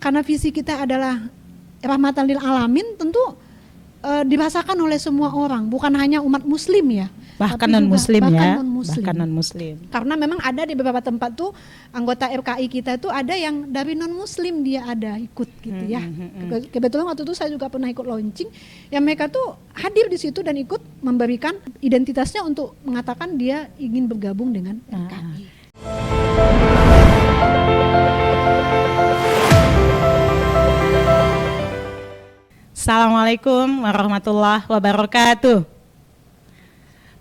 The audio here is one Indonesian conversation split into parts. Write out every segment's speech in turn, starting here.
karena visi kita adalah rahmatan lil alamin, tentu dirasakan oleh semua orang, bukan hanya umat muslim ya, bahkan tapi non-muslim juga, ya, non-muslim. bahkan non-muslim. Karena memang ada di beberapa tempat tuh anggota RKI kita itu ada yang dari non-muslim dia ada ikut gitu ya. Kebetulan waktu itu saya juga pernah ikut launching, yang mereka tuh hadir di situ dan ikut memberikan identitasnya untuk mengatakan dia ingin bergabung dengan RKI. Assalamualaikum warahmatullahi wabarakatuh.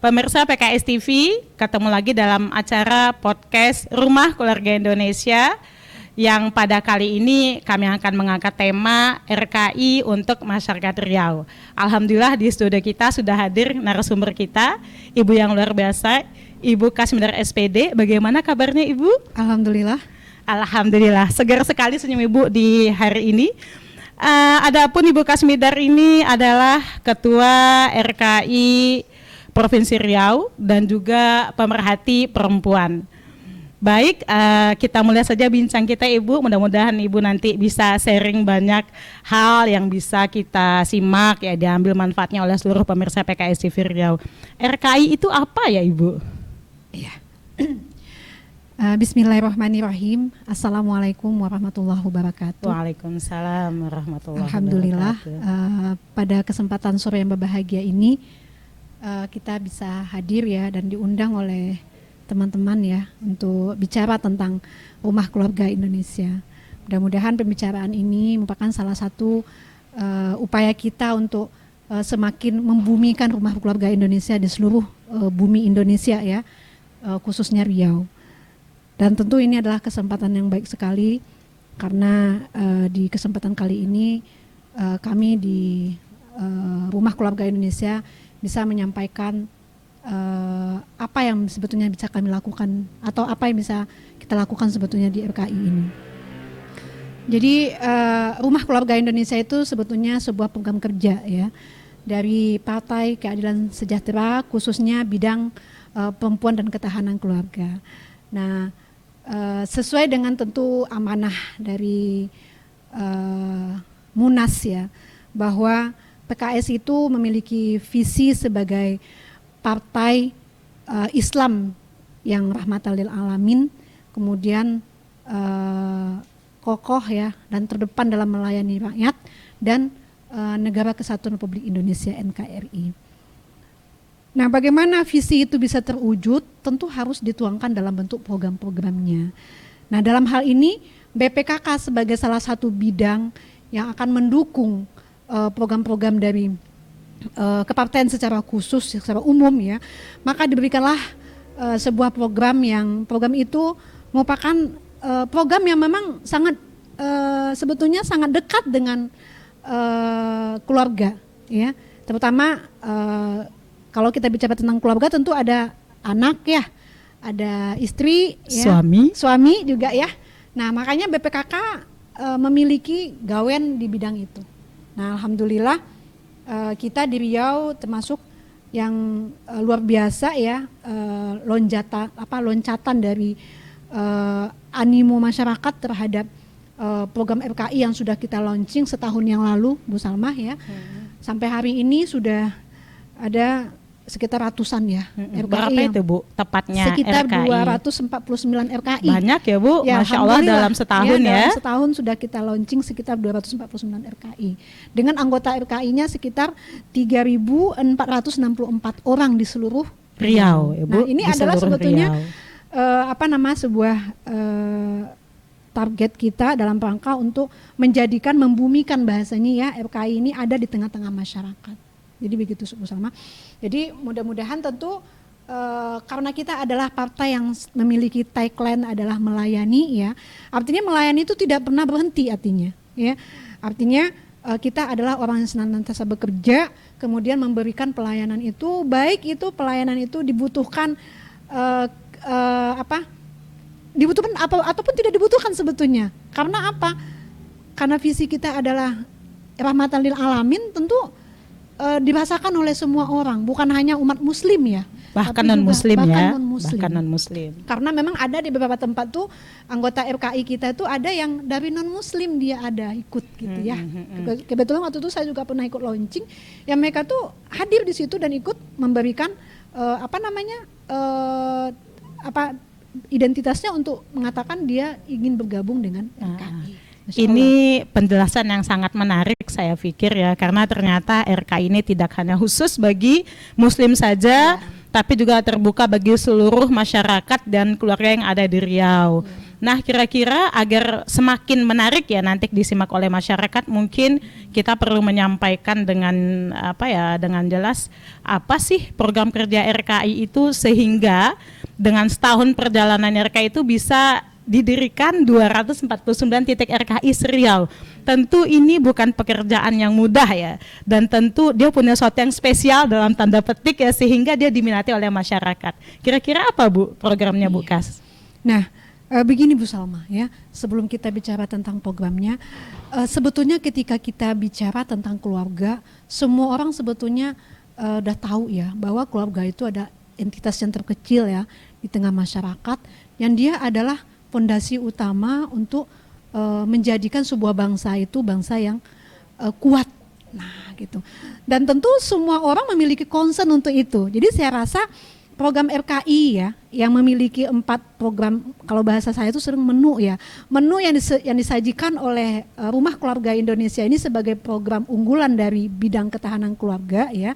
Pemirsa PKS TV, ketemu lagi dalam acara podcast Rumah Keluarga Indonesia yang pada kali ini kami akan mengangkat tema RKI untuk masyarakat Riau. Alhamdulillah di studio kita sudah hadir narasumber kita, Ibu yang luar biasa, Ibu Kasmidar SPD. Bagaimana kabarnya Ibu? Alhamdulillah. Alhamdulillah, segar sekali senyum Ibu di hari ini. Adapun Ibu Kasmidar ini adalah Ketua RKI Provinsi Riau dan juga pemerhati perempuan. Baik, kita mulai saja bincang kita Ibu. Mudah-mudahan Ibu nanti bisa sharing banyak hal yang bisa kita simak ya, diambil manfaatnya oleh seluruh pemirsa PKS TV Riau. RKI itu apa ya Ibu? Iya. Bismillahirrahmanirrahim. Assalamualaikum warahmatullahi wabarakatuh. Waalaikumsalam warahmatullahi Alhamdulillah, wabarakatuh. pada kesempatan sore yang berbahagia ini kita bisa hadir ya dan diundang oleh teman-teman ya untuk bicara tentang Rumah Keluarga Indonesia. Mudah-mudahan pembicaraan ini merupakan salah satu upaya kita untuk semakin membumikan Rumah Keluarga Indonesia di seluruh bumi Indonesia ya, khususnya Riau. Dan tentu ini adalah kesempatan yang baik sekali karena di kesempatan kali ini kami di Rumah Keluarga Indonesia bisa menyampaikan apa yang sebetulnya bisa kami lakukan atau apa yang bisa kita lakukan sebetulnya di RKI ini. Jadi Rumah Keluarga Indonesia itu sebetulnya sebuah program kerja ya dari Partai Keadilan Sejahtera, khususnya bidang perempuan dan ketahanan keluarga. Nah, sesuai dengan tentu amanah dari Munas ya, bahwa PKS itu memiliki visi sebagai partai Islam yang rahmatan lil alamin, kemudian kokoh ya dan terdepan dalam melayani rakyat dan Negara Kesatuan Republik Indonesia NKRI. Nah, bagaimana visi itu bisa terwujud? Tentu harus dituangkan dalam bentuk program-programnya. Nah, dalam hal ini BPKK sebagai salah satu bidang yang akan mendukung program-program dari kepartaian secara khusus, secara umum ya, maka diberikanlah sebuah program itu merupakan program yang memang sangat sebetulnya sangat dekat dengan keluarga ya, terutama kalau kita bicara tentang keluarga tentu ada anak ya, ada istri ya, suami juga ya. Nah, makanya BPKK memiliki gawen di bidang itu. Nah, alhamdulillah kita di Riau termasuk yang luar biasa ya, loncatan dari animo masyarakat terhadap program RKI yang sudah kita launching setahun yang lalu, Bu Salmah ya. Sampai hari ini sudah ada sekitar ratusan ya RKI. Berapa itu Bu tepatnya sekitar RKI? 249 RKI. Banyak ya Bu, ya, Masya Allah dalam setahun ya. Dalam setahun sudah kita launching sekitar 249 RKI. Dengan anggota RKI-nya sekitar 3.464 orang di seluruh Riau ya Bu. Nah, ini adalah sebetulnya sebuah target kita dalam rangka untuk membumikan bahasanya ya, RKI ini ada di tengah-tengah masyarakat. Jadi begitu Bu Salma. Jadi mudah-mudahan tentu karena kita adalah partai yang memiliki tagline adalah melayani ya. Artinya melayani itu tidak pernah berhenti artinya ya. Artinya kita adalah orang yang senantiasa bekerja, kemudian memberikan pelayanan itu, baik itu pelayanan itu dibutuhkan dibutuhkan ataupun tidak dibutuhkan sebetulnya. Karena apa? Karena visi kita adalah rahmatan lil alamin, tentu dirasakan oleh semua orang, bukan hanya umat muslim ya, bahkan tapi non juga muslim bahkan ya, non-muslim. bahkan non muslim. Karena memang ada di beberapa tempat tuh anggota RKI kita tuh ada yang dari non muslim dia ada ikut gitu ya. Kebetulan waktu itu saya juga pernah ikut launching, yang mereka tuh hadir di situ dan ikut memberikan identitasnya untuk mengatakan dia ingin bergabung dengan RKI. Ini penjelasan yang sangat menarik saya pikir ya, karena ternyata RKI ini tidak hanya khusus bagi muslim saja, tapi juga terbuka bagi seluruh masyarakat dan keluarga yang ada di Riau. Nah, kira-kira agar semakin menarik ya nanti disimak oleh masyarakat, mungkin kita perlu menyampaikan dengan dengan jelas apa sih program kerja RKI itu, sehingga dengan setahun perjalanan RKI itu bisa didirikan 249 titik RKI serial. Tentu ini bukan pekerjaan yang mudah ya, dan tentu dia punya sesuatu yang spesial dalam tanda petik ya, sehingga dia diminati oleh masyarakat. Kira-kira apa Bu programnya Bu Kas? Nah, begini Bu Salma ya, sebelum kita bicara tentang programnya, sebetulnya ketika kita bicara tentang keluarga, semua orang sebetulnya udah tahu ya bahwa keluarga itu ada entitas yang terkecil ya di tengah masyarakat, yang dia adalah fondasi utama untuk menjadikan sebuah bangsa itu bangsa yang kuat. Nah, gitu. Dan tentu semua orang memiliki concern untuk itu. Jadi saya rasa program RKI ya yang memiliki 4 program, kalau bahasa saya itu sering menu ya. Menu yang disajikan oleh Rumah Keluarga Indonesia ini sebagai program unggulan dari bidang ketahanan keluarga ya.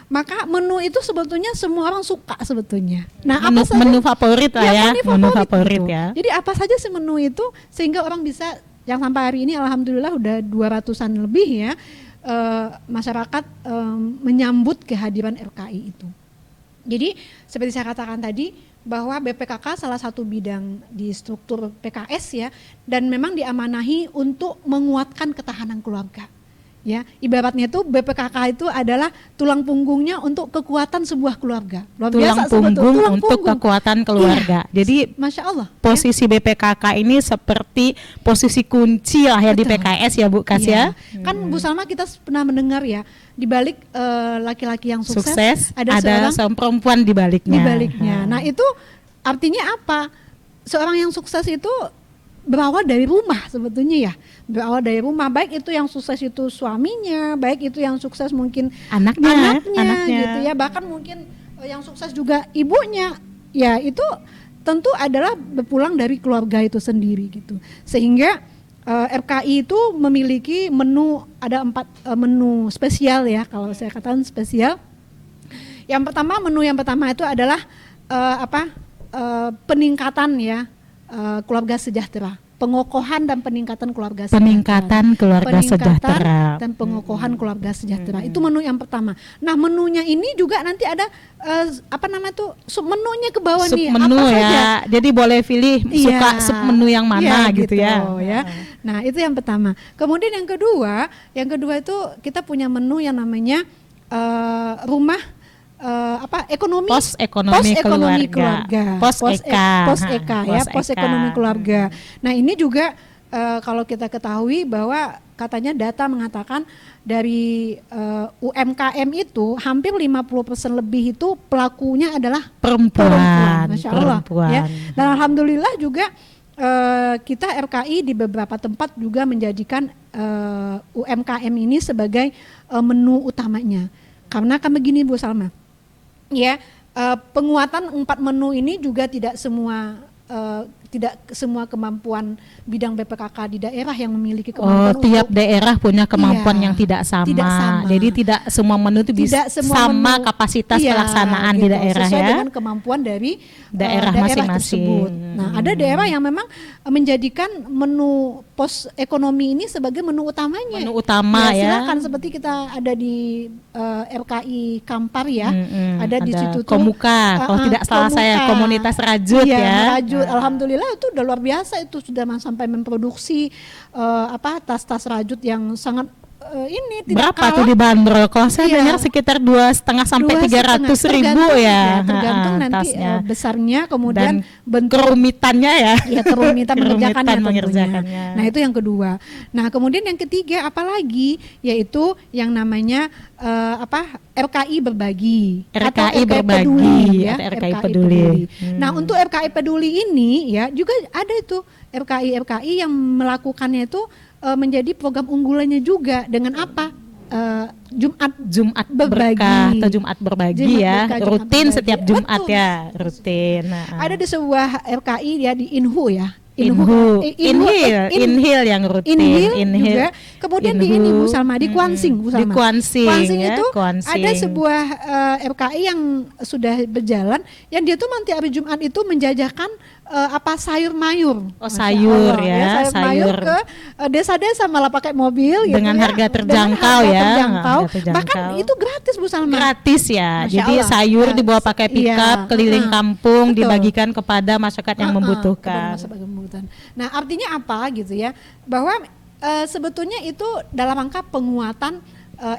Maka menu itu sebetulnya semua orang suka sebetulnya. Nah, menu favorit lah ya, menu favorit gitu. ya. Jadi apa saja sih menu itu sehingga orang bisa, yang sampai hari ini alhamdulillah udah 200-an lebih ya masyarakat menyambut kehadiran RKI itu. Jadi seperti saya katakan tadi bahwa BPKK salah satu bidang di struktur PKS ya, dan memang diamanahi untuk menguatkan ketahanan keluarga. Ya, ibaratnya itu BPKK itu adalah tulang punggungnya untuk kekuatan sebuah keluarga. Tulang punggung untuk kekuatan keluarga. Iya. Jadi, Masya Allah, posisi ya? BPKK ini seperti posisi kunci lah ya. Betul. Di PKS ya Bu Kas ya. Kan Bu Salma kita pernah mendengar ya, di balik laki-laki yang sukses ada seorang perempuan di baliknya. Nah, itu artinya apa? Seorang yang sukses itu berawal dari rumah sebetulnya ya, berawal dari rumah, baik itu yang sukses itu suaminya, baik itu yang sukses mungkin anaknya gitu ya, bahkan mungkin yang sukses juga ibunya ya, itu tentu adalah berpulang dari keluarga itu sendiri gitu. Sehingga RKI itu memiliki menu, ada 4 menu spesial ya, kalau saya katakan spesial. Menu yang pertama itu adalah peningkatan ya keluarga sejahtera, pengokohan dan peningkatan keluarga sejahtera dan pengokohan keluarga sejahtera. Itu menu yang pertama. Nah, menunya ini juga nanti ada sub menunya ke bawah nih, menu apa ya saja. Jadi boleh pilih suka sub menu yang mana gitu ya. Nah, itu yang pertama. Kemudian yang kedua itu kita punya menu yang namanya rumah pos ekonomi keluarga, pos ekonomi keluarga. Nah, ini juga kalau kita ketahui bahwa katanya data mengatakan dari UMKM itu hampir 50% lebih itu pelakunya adalah perempuan. Masya Allah ya. Dan alhamdulillah juga kita RKI di beberapa tempat juga menjadikan UMKM ini sebagai menu utamanya. Karena kan begini Bu Salma, ya, penguatan 4 menu ini juga tidak semua kemampuan bidang BPKK di daerah yang memiliki kemampuan. Tiap daerah punya kemampuan yang tidak sama. Jadi tidak semua menu itu bisa sama kapasitas pelaksanaan di daerah sesuai ya. dengan kemampuan dari daerah masing-masing. Nah, ada daerah yang memang menjadikan menu pos ekonomi ini sebagai menu utamanya. Menu utama ya. Silakan, seperti kita ada di RKI Kampar ya. Ada di situ tuh Komuka, kalau tidak salah saya komunitas rajut ya. Rajut. Alhamdulillah itu udah luar biasa, itu sudah sampai memproduksi tas-tas rajut yang sangat ini tidak Berapa tuh kalah. dibanderol? Kalau saya Iya. dengar sekitar 2,5 sampai 300.000 ya. Tergantung nanti tasnya. besarnya, kemudian Dan bentuk kerumitannya ya. ya kerumitan mengerjakannya tentunya. mengerjakannya. Nah itu yang kedua. Nah kemudian yang ketiga apalagi yaitu yang namanya RKI berbagi atau RKI berbagi, peduli ya, atau RKI peduli. Nah untuk RKI peduli ini ya juga ada itu RKI yang melakukannya itu menjadi program unggulannya juga dengan apa? Jumat Berkah berbagi. atau Jumat berbagi Jumat ya, berkah, Jumat rutin berbagi. setiap Jumat Betul. ya, rutin. Ada di sebuah RKI ya di Inhu ya. Inhil yang rutin. Inhil juga. Kemudian di ini Bu Salma di Kuansing, Bu Salma. Di Kuansing, Kuansing ya, itu Kuansing. ada sebuah RKI yang sudah berjalan yang dia tuh nanti hari Jumat itu menjajakan sayur mayur. Oh, Masya sayur Allah, ya, sayur mayur ke desa-desa malah pakai mobil dengan gitu harga ya. terjangkau ya. Terjangkau. Harga terjangkau. Bahkan itu gratis Bu Salma. Gratis ya. Masya Jadi Allah. sayur dibawa pakai pickup Iya. keliling kampung, Betul. dibagikan kepada masyarakat yang kepada membutuhkan. masyarakat membutuhkan. Nah, artinya apa gitu ya? Bahwa sebetulnya itu dalam rangka penguatan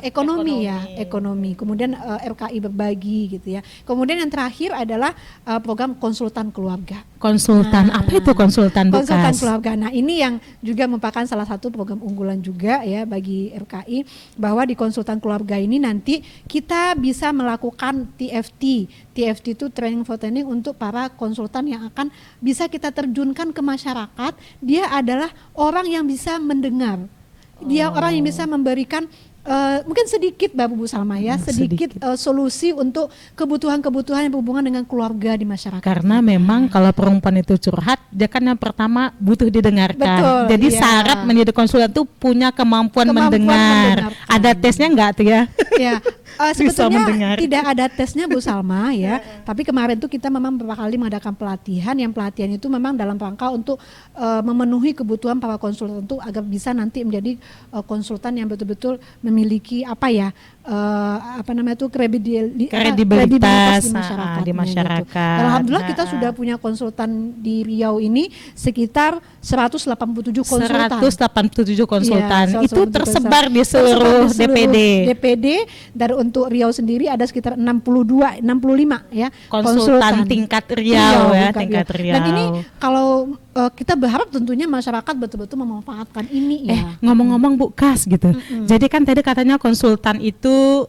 ekonomi. Kemudian RKI berbagi gitu ya. Kemudian yang terakhir adalah program konsultan keluarga. Konsultan, apa itu konsultan Bu Konsultan Kas? keluarga. Nah, ini yang juga merupakan salah satu program unggulan juga ya bagi RKI, bahwa di konsultan keluarga ini nanti kita bisa melakukan TFT. TFT itu training for training untuk para konsultan yang akan bisa kita terjunkan ke masyarakat. Dia adalah orang yang bisa mendengar. Dia orang yang bisa memberikan mungkin sedikit Bu Salma ya, sedikit solusi untuk kebutuhan-kebutuhan yang berhubungan dengan keluarga di masyarakat. Karena memang kalau perempuan itu curhat, dia kan yang pertama butuh didengarkan. Betul, jadi iya. syarat menjadi konsultan itu punya kemampuan mendengar. mendengarkan. Ada tesnya enggak tuh ya? Ya, Bisa mendengar. sebetulnya tidak ada tesnya Bu Salma ya. Tapi kemarin tuh kita memang beberapa kali mengadakan pelatihan. Yang pelatihan itu memang dalam rangka untuk memenuhi kebutuhan para konsultan itu agar bisa nanti menjadi konsultan yang betul-betul memiliki kredibilitas di masyarakat. Gitu. Dan alhamdulillah kita sudah punya konsultan di Riau ini sekitar 187 konsultan. 187 konsultan. Ya, Itu tersebar di seluruh DPD dan untuk Riau sendiri ada sekitar 65 ya konsultan tingkat Riau ya, tingkat Riau. Dan ini kalau kita berharap tentunya masyarakat betul-betul memanfaatkan ini ya. Ngomong-ngomong Bu Kas gitu. Jadi kan tadi katanya konsultan itu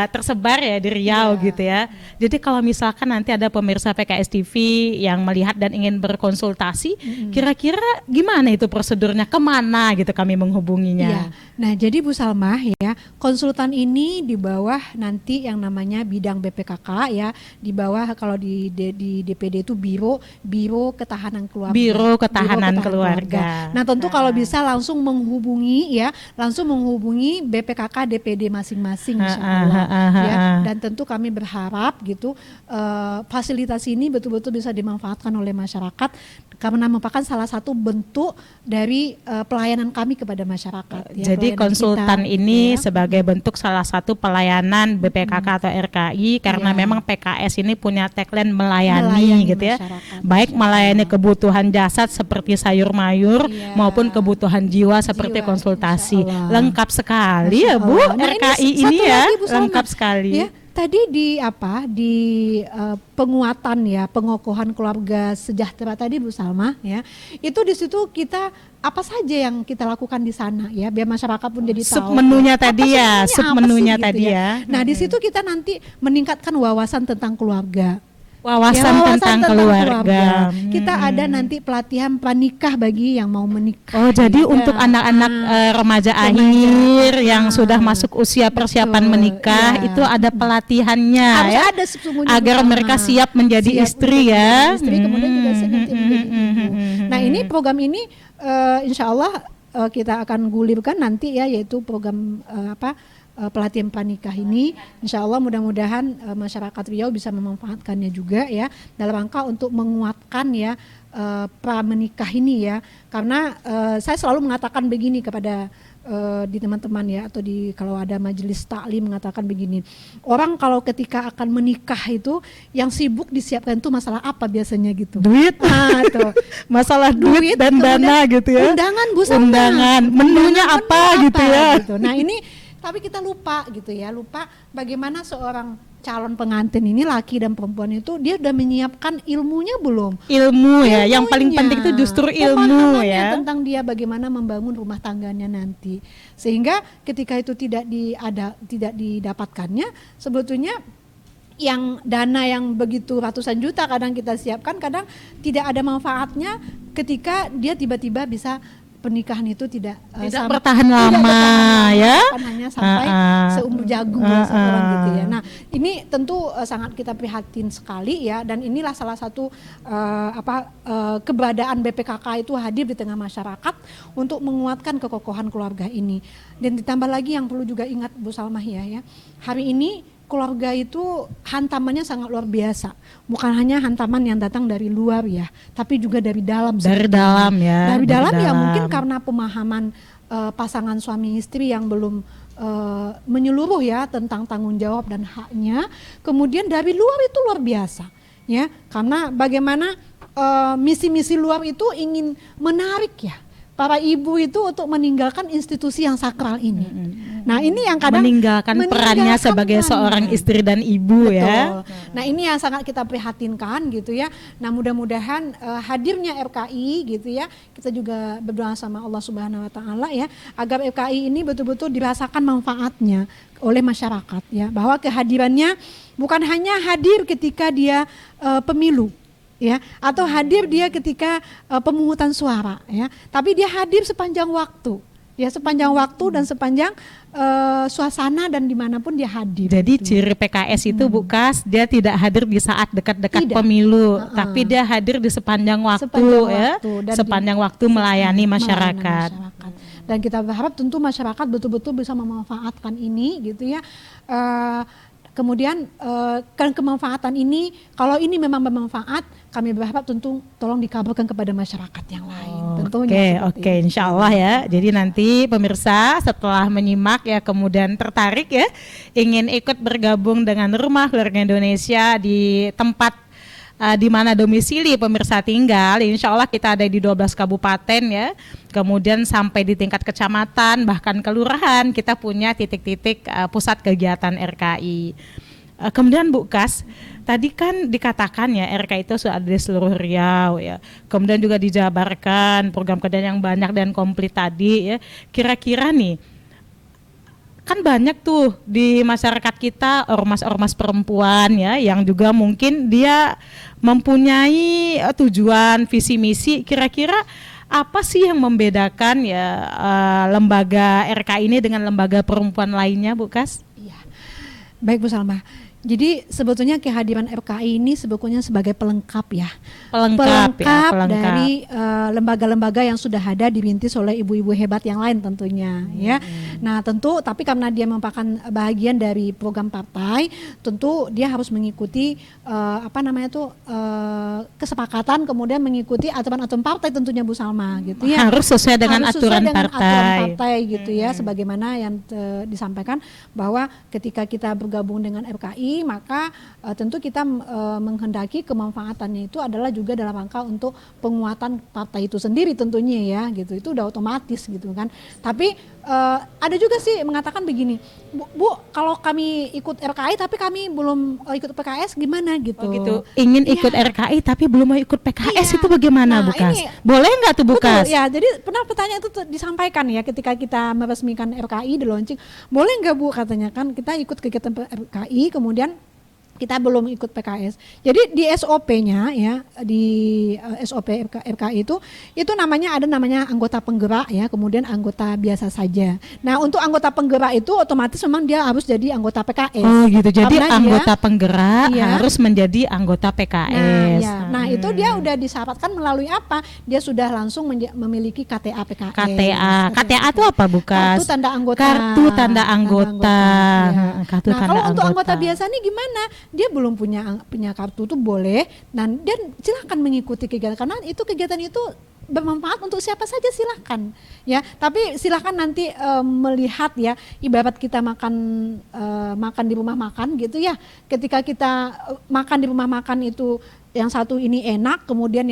tersebar ya di Riau gitu ya. Jadi kalau misalkan nanti ada pemirsa PKS TV yang melihat dan ingin berkonsultasi, kira-kira gimana itu prosedurnya? Kemana gitu kami menghubunginya? Iya. Nah jadi Bu Salma ya, konsultan ini di bawah nanti yang namanya bidang BPKK ya, di bawah kalau di DPD itu Biro Ketahanan Keluarga. Biro Ketahanan Keluarga. Nah tentu kalau bisa langsung menghubungi BPKK DPD masing-masing. Ya, dan tentu kami berharap gitu fasilitas ini betul-betul bisa dimanfaatkan oleh masyarakat karena merupakan salah satu bentuk dari pelayanan kami kepada masyarakat. Ya, jadi konsultan ini sebagai bentuk salah satu pelayanan BPKK atau RKI karena memang PKS ini punya tagline melayani gitu ya. Baik melayani kebutuhan jasad seperti sayur mayur maupun kebutuhan jiwa seperti konsultasi. Lengkap sekali ya Bu, RKI ini ya. Lengkap sekali. Ya, tadi di penguatan ya, pengokohan keluarga sejahtera tadi Bu Salma ya. Itu di situ kita apa saja yang kita lakukan di sana ya, biar masyarakat pun jadi tahu. Submenunya tadi ya, submenunya tadi ya. Nah, di situ kita nanti meningkatkan wawasan tentang keluarga. Wawasan tentang keluarga. Kita ada nanti pelatihan pranikah bagi yang mau menikah. Oh, jadi untuk anak-anak remaja akhir yang sudah masuk usia persiapan menikah itu ada pelatihannya. Harus ya. ada sesungguhnya agar mereka siap menjadi istri ya. Istri kemudian juga nanti menjadi ibu. Nah, ini program ini insya Allah kita akan gulirkan nanti ya, yaitu program pelatihan pranikah ini, insya Allah mudah-mudahan masyarakat Riau bisa memanfaatkannya juga ya, dalam rangka untuk menguatkan ya pra-menikah ini ya, karena saya selalu mengatakan begini kepada di teman-teman ya, atau kalau ada majelis taklim mengatakan begini, orang kalau ketika akan menikah itu yang sibuk disiapkan itu masalah apa biasanya gitu? Duit. Nah, tuh. Masalah duit dan dana gitu ya. Undangan Bu Salma. Undangan, menunya apa gitu ya. Gitu. Nah ini tapi kita lupa gitu ya, lupa bagaimana seorang calon pengantin ini, laki dan perempuan itu, dia udah menyiapkan ilmunya belum? Ilmu ya, yang paling penting itu justru ilmu ya. Tentang dia bagaimana membangun rumah tangganya nanti. Sehingga ketika itu tidak didapatkannya, sebetulnya yang dana yang begitu ratusan juta kadang kita siapkan, kadang tidak ada manfaatnya ketika dia tiba-tiba bisa pernikahan itu tidak bertahan lama ya, hanya sampai seumur jagung seorang gitu ya. Nah ini tentu sangat kita prihatin sekali ya, dan inilah salah satu keberadaan BPKK itu hadir di tengah masyarakat untuk menguatkan kekokohan keluarga ini. Dan ditambah lagi yang perlu juga ingat Bu Salmah ya, hari ini keluarga itu hantamannya sangat luar biasa. Bukan hanya hantaman yang datang dari luar ya, tapi juga dari dalam. Dari dalam ya. Dari dalam ya, mungkin karena pemahaman pasangan suami istri yang belum menyeluruh ya tentang tanggung jawab dan haknya. Kemudian dari luar itu luar biasa ya, karena bagaimana misi-misi luar itu ingin menarik ya para ibu itu untuk meninggalkan institusi yang sakral ini. Nah ini yang kadang meninggalkan perannya sebagai seorang istri dan ibu. Betul. Ya. Nah ini yang sangat kita prihatinkan gitu ya. Nah mudah-mudahan hadirnya RKI gitu ya, kita juga berdoa sama Allah Subhanahu Wa Taala ya, agar RKI ini betul-betul dirasakan manfaatnya oleh masyarakat ya, bahwa kehadirannya bukan hanya hadir ketika dia pemilu ya, atau hadir dia ketika pemungutan suara ya, tapi dia hadir sepanjang waktu ya, sepanjang waktu dan sepanjang suasana dan dimanapun dia hadir. Jadi ciri PKS itu Bu Kas, dia tidak hadir di saat dekat-dekat pemilu, tapi dia hadir di sepanjang waktu ya, sepanjang waktu melayani masyarakat. Dan kita berharap tentu masyarakat betul-betul bisa memanfaatkan ini gitu ya. Kemudian kan kemanfaatan ini, kalau ini memang bermanfaat, kami berharap tentu tolong dikabarkan kepada masyarakat yang lain. Oke, insya Allah ya. Jadi nanti pemirsa setelah menyimak ya, kemudian tertarik ya, ingin ikut bergabung dengan Rumah Keluarga Indonesia di tempat di mana domisili pemirsa tinggal, insya Allah kita ada di 12 kabupaten ya, kemudian sampai di tingkat kecamatan bahkan kelurahan kita punya titik-titik pusat kegiatan RKI. Kemudian Bu Kas, tadi kan dikatakan ya RKI itu sudah ada di seluruh Riau ya, kemudian juga dijabarkan program kerja yang banyak dan komplit tadi ya. Kira-kira nih, kan banyak tuh di masyarakat kita ormas-ormas perempuan ya, yang juga mungkin dia mempunyai tujuan visi misi. Kira-kira apa sih yang membedakan ya lembaga RKI ini dengan lembaga perempuan lainnya Bu Kas? Iya, baik Bu Salma. Jadi sebetulnya kehadiran RKI ini sebetulnya sebagai pelengkap ya, pelengkap dari lembaga-lembaga yang sudah ada dirintis oleh ibu-ibu hebat yang lain tentunya ya. Nah tentu, tapi karena dia merupakan bagian dari program partai, tentu dia harus mengikuti kesepakatan, kemudian mengikuti aturan-aturan partai tentunya Bu Salma gitu ya. Harus sesuai dengan aturan partai gitu ya, sebagaimana yang disampaikan bahwa ketika kita bergabung dengan RKI, maka tentu kita menghendaki kemanfaatannya itu adalah juga dalam rangka untuk penguatan partai itu sendiri tentunya ya gitu, itu udah otomatis gitu kan. Tapi ada juga sih mengatakan begini, Bu kalau kami ikut RKI tapi kami belum ikut PKS gimana gitu. Gitu. Ingin ikut RKI tapi belum mau ikut PKS, itu bagaimana Bu Kas? Boleh nggak tuh Bu Kas? Ya, jadi pernah pertanyaan itu disampaikan ya ketika kita meresmikan RKI di launching, boleh nggak Bu katanya, kan kita ikut kegiatan RKI kemudian kita belum ikut PKS. Jadi di SOP-nya ya, di SOP RKI itu ada namanya anggota penggerak ya, kemudian anggota biasa saja. Nah, untuk anggota penggerak itu otomatis memang dia harus jadi anggota PKS. Oh gitu. Jadi anggota penggerak harus menjadi anggota PKS. Nah, itu dia udah disyaratkan melalui apa? Dia sudah langsung memiliki KTA PKS. KTA itu apa Bu Kas? Kartu tanda anggota. Kartu tanda anggota. Nah, kalau untuk anggota biasa nih gimana? dia belum punya kartu tuh boleh, dan silakan mengikuti kegiatan karena kegiatan itu bermanfaat untuk siapa saja, silakan ya. Tapi silakan nanti melihat ya, ibarat kita makan di rumah makan gitu ya. Ketika kita makan di rumah makan itu yang satu ini enak, kemudian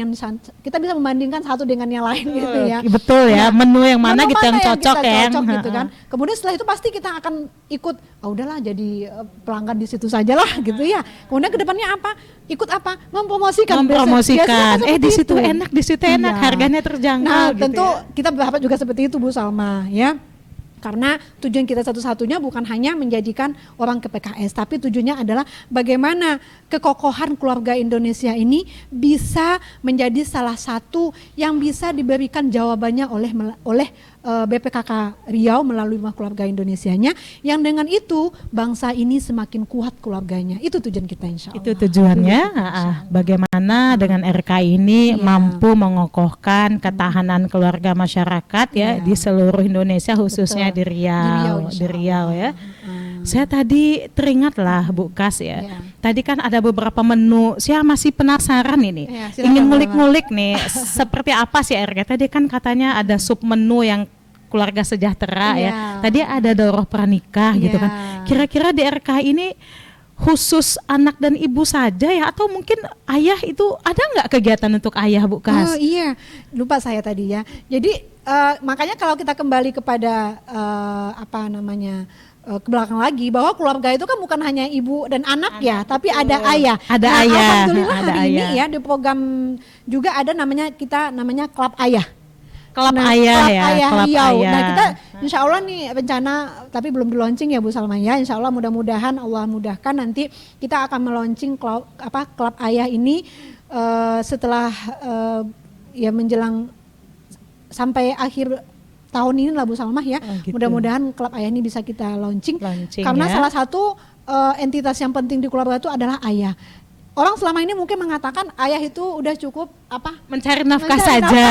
kita bisa membandingkan satu dengan yang lain gitu ya. Betul ya, menu yang mana menu gitu yang cocok ya. Gitu kan. Kemudian setelah itu pasti kita akan ikut, udahlah jadi pelanggan di situ sajalah gitu ya. Kemudian kedepannya apa? Ikut apa? Mempromosikan. Biasanya di situ enak, di situ enak, harganya terjangkau. Nah, gitu tentu ya. kita berharap juga seperti itu Bu Salma ya. Karena tujuan kita satu-satunya bukan hanya menjadikan orang ke PKS, tapi tujuannya adalah bagaimana kekokohan keluarga Indonesia ini bisa menjadi salah satu yang bisa diberikan jawabannya oleh BPKK Riau melalui Rumah Keluarga Indonesianya, yang dengan itu bangsa ini semakin kuat keluarganya. Itu tujuan kita, insya Allah. Itu tujuannya. Bagaimana dengan RKI ini mampu mengokohkan ketahanan keluarga masyarakat ya di seluruh Indonesia, khususnya di Riau ya. Saya tadi teringatlah Bu Kas ya. Tadi kan ada beberapa menu, saya masih penasaran ini. Ingin ngulik-ngulik nih, seperti apa sih RK? Tadi kan katanya ada sub menu yang keluarga sejahtera ya. Tadi ada daurah pranikah gitu kan. Kira-kira di RK ini khusus anak dan ibu saja ya, atau mungkin ayah itu ada nggak kegiatan untuk ayah Bu Kas? Oh iya, lupa saya tadi ya. Jadi makanya kalau kita kembali kepada ke belakang lagi, bahwa keluarga itu kan bukan hanya ibu dan anak ya, tapi ada ayah. Ada ayah. Alhamdulillah ada hari ayah. ini ya di program juga ada namanya Klub Ayah. Klub Ayah ya. Klub Riau. Ayah. Nah kita insya Allah nih rencana, tapi belum di launching ya Bu Salma ya. Insya Allah mudah-mudahan Allah mudahkan nanti kita akan meluncing Klub Ayah ini setelah ya menjelang sampai akhir tahun ini lah Bu Salmah ya. Gitu. Mudah-mudahan Klub Ayah ini bisa kita launching karena ya. salah satu entitas yang penting di keluarga itu adalah ayah. Orang selama ini mungkin mengatakan ayah itu udah cukup mencari nafkah saja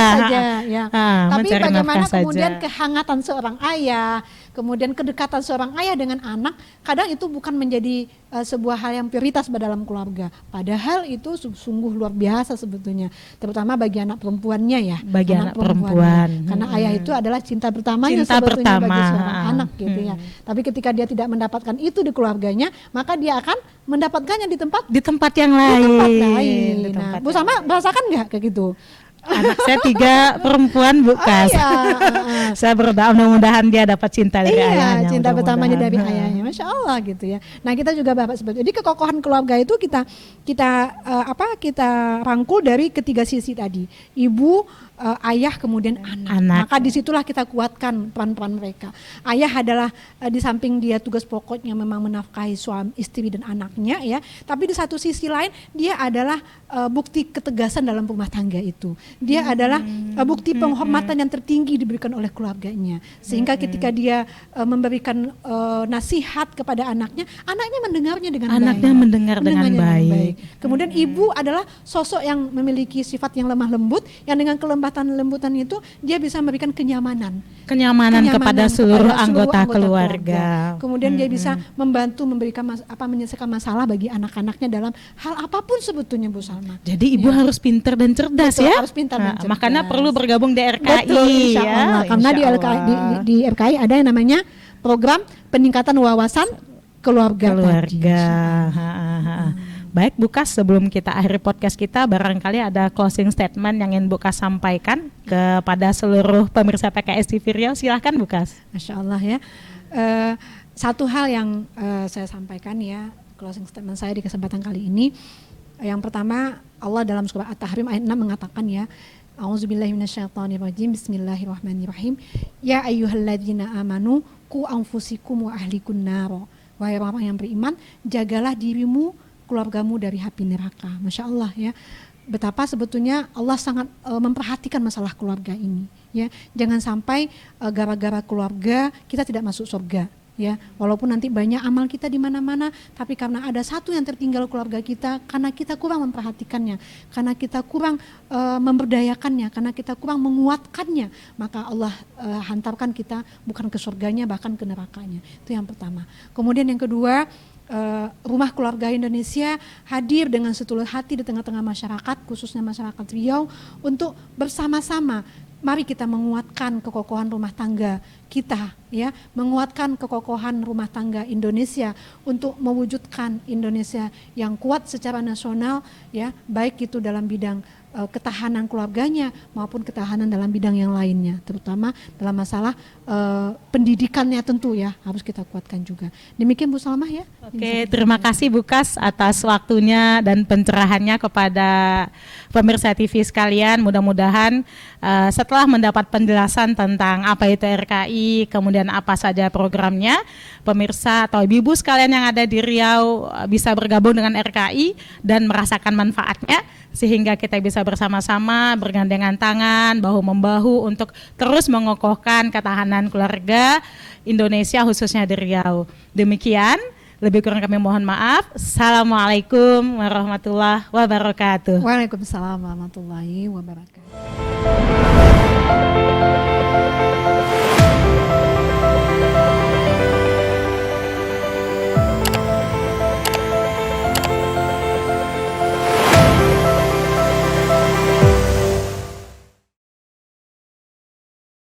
ya. Tapi bagaimana kemudian kehangatan seorang ayah, kemudian kedekatan seorang ayah dengan anak, kadang itu bukan menjadi sebuah hal yang prioritas dalam keluarga. Padahal itu sungguh luar biasa sebetulnya, terutama bagi anak perempuannya ya. Bagi anak perempuan. Karena ayah itu adalah cinta pertamanya sebetulnya bagi seorang anak gitu ya. Tapi ketika dia tidak mendapatkan itu di keluarganya, maka dia akan mendapatkannya di tempat yang lain. Nah, Bu Salma merasakan nggak kayak gitu? Anak saya 3 perempuan Bu Kas. Saya berdoa mudah-mudahan dia dapat cinta dari ayahnya. Cinta pertamanya dari ayahnya, Masya Allah gitu ya. Nah kita juga Bapak seperti jadi kekokohan keluarga itu kita rangkul dari ketiga sisi tadi, ibu, ayah, kemudian anak. Maka disitulah kita kuatkan peran-peran mereka. Ayah adalah di samping dia tugas pokoknya memang menafkahi suami, istri dan anaknya ya, tapi di satu sisi lain dia adalah bukti ketegasan dalam rumah tangga itu. Dia adalah bukti penghormatan yang tertinggi diberikan oleh keluarganya. Sehingga ketika dia memberikan nasihat kepada anaknya mendengarnya dengan baik. Mendengar dengan baik. Kemudian ibu adalah sosok yang memiliki sifat yang lemah lembut, yang dengan kelembutan itu dia bisa memberikan kenyamanan kepada seluruh anggota keluarga. Kemudian dia bisa membantu memberikan menyelesaikan masalah bagi anak-anaknya dalam hal apapun sebetulnya Bu Salma. Jadi ibu harus pintar dan cerdas. Betul, ya. Harus pintar dan cerdas. Makanya perlu bergabung di RKI. Betul, insya Allah. Karena di RKI ada yang namanya program peningkatan wawasan keluarga. Baik Bu Kas, sebelum kita akhiri podcast kita, barangkali ada closing statement yang ingin Bu Kas sampaikan kepada seluruh pemirsa PKS TV Riau. Silahkan Bu Kas. Masya Allah ya. Satu hal yang saya sampaikan ya, closing statement saya di kesempatan kali ini. Yang pertama, Allah dalam surah At-Tahrim ayat 6 mengatakan ya, A'udzubillahi minasyaitonirrajim, Bismillahirrahmanirrahim. Ya ayyuhalladzina amanu qu anfusikum wa ahlikum nar. Wahai orang yang beriman, jagalah dirimu, keluargamu dari api neraka. Masya Allah ya. Betapa sebetulnya Allah sangat memperhatikan masalah keluarga ini ya. Jangan sampai gara-gara keluarga kita tidak masuk surga. Ya, walaupun nanti banyak amal kita di mana-mana, tapi karena ada satu yang tertinggal keluarga kita, karena kita kurang memperhatikannya, karena kita kurang memberdayakannya, karena kita kurang menguatkannya, maka Allah hantarkan kita bukan ke surganya, bahkan ke nerakanya. Itu yang pertama. Kemudian yang kedua, Rumah Keluarga Indonesia hadir dengan setulus hati di tengah-tengah masyarakat, khususnya masyarakat Riau, untuk bersama-sama mari kita menguatkan kekokohan rumah tangga kita, ya, menguatkan kekokohan rumah tangga Indonesia untuk mewujudkan Indonesia yang kuat secara nasional, ya, baik itu dalam bidang ketahanan keluarganya maupun ketahanan dalam bidang yang lainnya, terutama dalam masalah pendidikannya tentu ya harus kita kuatkan juga. Demikian Bu Salamah ya. Oke, terima kasih Bu Kas atas waktunya dan pencerahannya kepada pemirsa TV sekalian. Mudah-mudahan setelah mendapat penjelasan tentang apa itu RKI, kemudian apa saja programnya, pemirsa atau ibu-ibu sekalian yang ada di Riau bisa bergabung dengan RKI dan merasakan manfaatnya, sehingga kita bisa bersama-sama bergandengan tangan, bahu-membahu untuk terus mengokohkan ketahanan keluarga Indonesia khususnya di Riau. Demikian, lebih kurang kami mohon maaf. Assalamualaikum warahmatullahi wabarakatuh. Waalaikumsalam warahmatullahi wabarakatuh.